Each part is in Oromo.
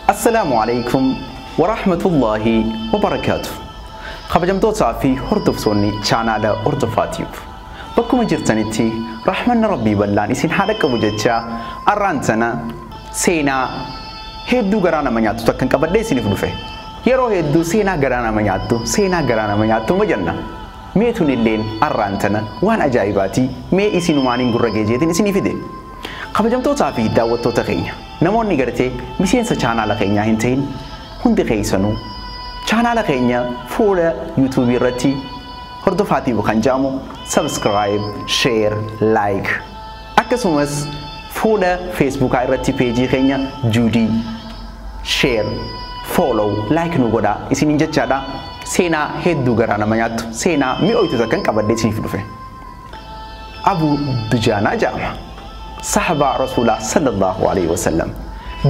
السلام عليكم ورحمة الله وبركاته. خبجمتو صافي هردف سوني channel هردفاتيوب. بكم جرتنيتي رحمن ربي بلان اسين حالك وجدتشا أرانتنا سينا هدو غرانا منياتو تكن كبدي سيني فدوفه. يرو هدو سينا غرانا منياتو مجنة. ميتون اللين أرانتنا وان أجايباتي مي اسين مانين غرقيجيتين اسيني فيدي. خبجمتو صافي داوتو تغينيا. namoonni gartee miseensa chaanaala keenyaa hin ta'in hundi keessanuu chaanaala keenya fuula YouTube irratti hordofaatii kan jaamu subscribe, share, like akkasumas fuula Facebook irratti page keenya Judy share, follow, like nu godhaa isiniin jechaadha. Seenaa hedduu garaa nama nyaattu seenaa mi'ooytu takkan qabadhee isiniif dhufe. Abu Dujaanaa jedhama. صحابة رسول الله صلى الله عليه وسلم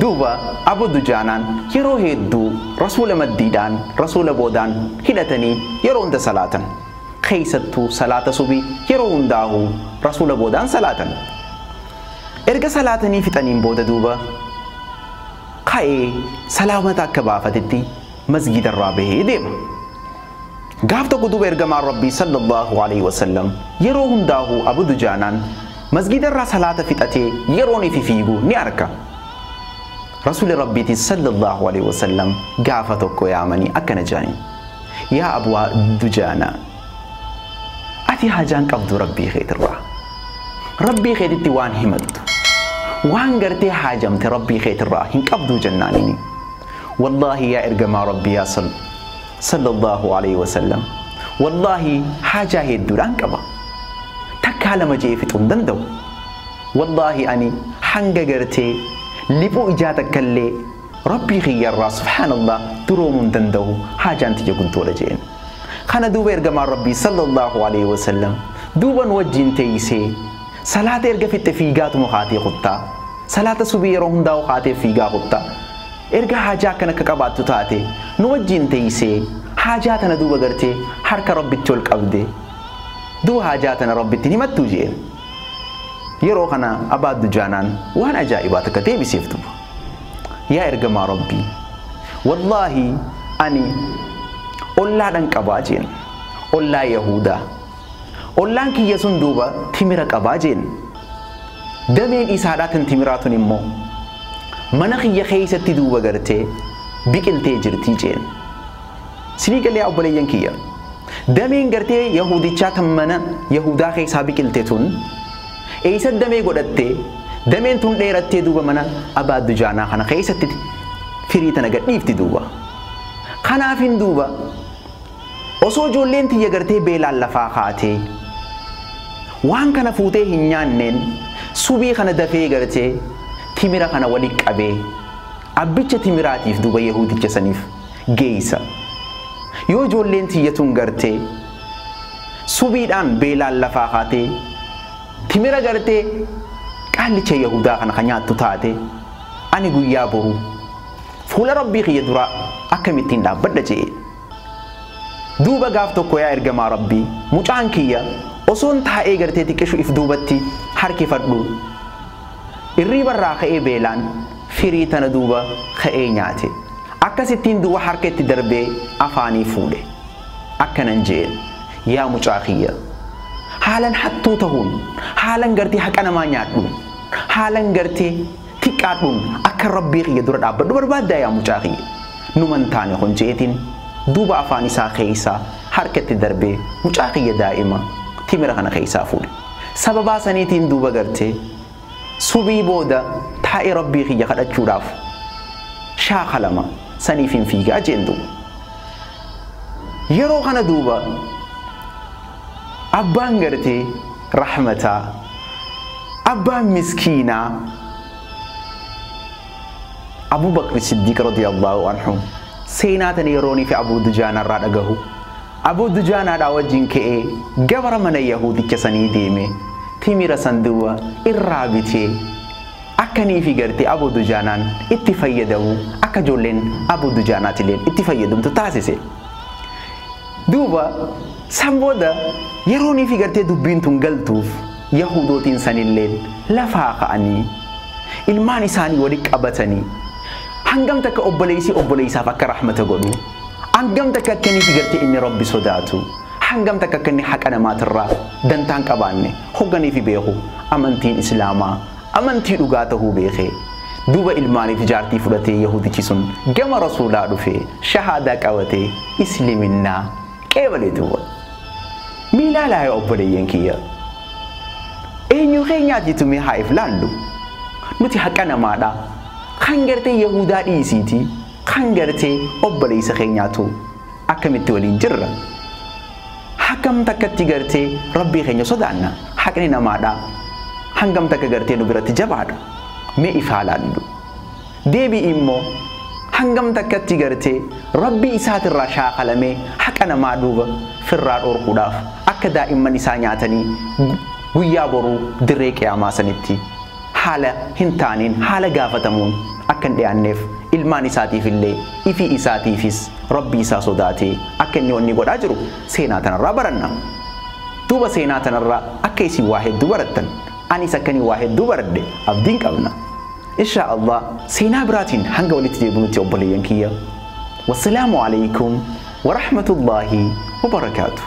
دوبا أبو دجانان يرو هيدو رسول مديدان رسول بودان هدتني يرون دا صلاة خيستو صلاة صبي يرون داهو رسول بودان صلاة إرقى صلاةني فتنين بودا دوبا خاي سلامتا كبافتتي مسجد الرابع ديما قافتو قدوب إرقى مع ربي صلى الله عليه وسلم يرون داهو أبو دجانان مسجد الرا صلاة فتاتي يروني في فيغو نياركا رسول ربي صلى الله عليه وسلم قافتك يا مني أكن جاني يا أبو دجانا أتي هاجان قبض ربي خيت الرا ربي خيت التوان همدت وان قرتي حاجمت ربي خيت الرا هن قبض جنانيني والله يا إرقما ربي يا صلى الله عليه وسلم والله حاجة هي الدوران قبا كالا مجيفتون دندو والله أني حنجا قرتي لبو إجاتك اللي ربي خير سبحان الله دروم دندو حاجة أنت جكون تولجين خانا دوبا إرقى مع ربي صلى الله عليه وسلم دوبا نوجين تيسي صلاة إرقى في التفيقات مخاتي خطا صلاة سبيرهم داو خاتي فيقا خطا إرقى حاجة كان كقبات تتاتي نوجين تيسي حاجاتنا دوبا قرتي حركة ربي تولك أبدي دو حاجاتنا ربي تنمت توجين يروخنا أباد دجانان وانا أجائباتك تيبي سيفتو يا إرقما ربي والله أني أولا دنك أباجين أولا يهودا أولا كي يسون دوبا تمرك أباجين دمين إسادات تمرات نمو منخي يخيست دوبا غرتي بيكل تيجر تيجين سنيك اللي أبوليين كيا دمين قرتي يهودي تشاتمنا يهودا خي سابق التتون ايسد دمي قدتي دمين تون ديرتي دوبا منا أبا دجانا خانا خي ست فريتنا قد نيفتي دوبا خانا فين دوبا وصو جولين تي يقرتي بيلا اللفاقاتي وان كان فوتي هنيانين سوبي خانا دفي قرتي تيميرا خانا وليك أبي أبيتش تيميراتي في دوبا يهودي تشسنيف جيسا yoo ijoolleen tiyyatuun gartee subiidhaan beelaan lafaa kaatee timira gartee qaallicha yahudaa kana kan nyaattu taate ani guyyaa boru fuula rabbii kiyya dura akkamittiin dhaabbadha jee duuba gaaf tokko yaa ergamaa rabbii mucaan kiyya osoon taa'ee gartee xiqqishu if duubatti harkifadhu irriibarraa ka'ee beelaan firii tana duuba ka'ee nyaate akkasittiin duwa harketti darbee afaanii fuudhe akkanan jeen yaa mucaa kiyya haalan hattuu ta'uun haalan gartee haqa namaa nyaadhu haalan gartee xiqqaadhuun akka rabbii kiyya dura dhaabbadhu barbaaddaa yaa mucaa kiyya numan taane kun jeetiin duuba afaan isaa keessaa harketti darbee mucaa kiyya daa'ima timira kana keessaa fuudhe sababaa saniitiin duuba gartee subii booda taa'ee rabbii kiyya kadhachuudhaaf shaakalama سنيفين فيها جندو يرو خنا دوبا أبان غرتي رحمتا أبان مسكينا أبو بكر الصديق رضي الله عنه سيناتني يروني في أبو دجانا رادقه أبو دجانا داوجين كي جبر من يهودي كسني ديمي تيمير سندوا الرابطي أكني في قرتي أبو دجانان اتفايدوا أكجولين أبو دجانات لين اتفايدهم تتاسسه دوبا سامبودا يروني في قرتي دبين تنقلتوف يهودوتين سن الليل لفاق أني الماني ساني ولك أبتني hangam takka obboleeysaaf akka rahmata godhu hangam takka akkanii fi gartee inni rabbi sodaatu hangam takka akkanni haqa namaatirraa dantaan qabaanne hogganii fi beeku amantiin islaamaa amantii dhugaa ta'uu beekee duuba ilmaaniif jaartii fudhatee yahudichi sun gama rasuulaa dhufee shahaadaa qabatee isliminnaa qeebalee duuba miilaalaa obboleeyyan kiyya eenyu keenyaatiitu mee haa if laallu nuti haqa namaadha kan gartee yahudaa dhiisiiti kan gartee obboleeysa keenyaatu akkamitti waliin jirra hangam takkatti gartee rabbii keenya sodaanna haqni namaadha hangam takka gartee nu biratti jabaadha mee ifaa laallu deebii immoo hangam takkatti gartee rabbii isaatirraa shaakalamee haqa namaa duuba firraa dhorkuudhaaf akka daa'imman isaa nyaatanii guyyaa boruu dirree qiyaamaa sanitti haala hin taaniin haala gaafatamuun akka hin dhiyaanneef ilmaan isaatiif illee ifii isaatiifis rabbii isaa sodaatee akka inni wanni godhaa jiru seenaa tanarraa baranna duuba seenaa tanarraa akka isin waa hedduu barattan anis akkanii waa hedduu baradhe abdiin qabna insha Allah seenaa biraatiin hanga walitti deebinutti obboleeyyan kiyya wassalaamu alaykum wa rahmatullahi wa barakaatuh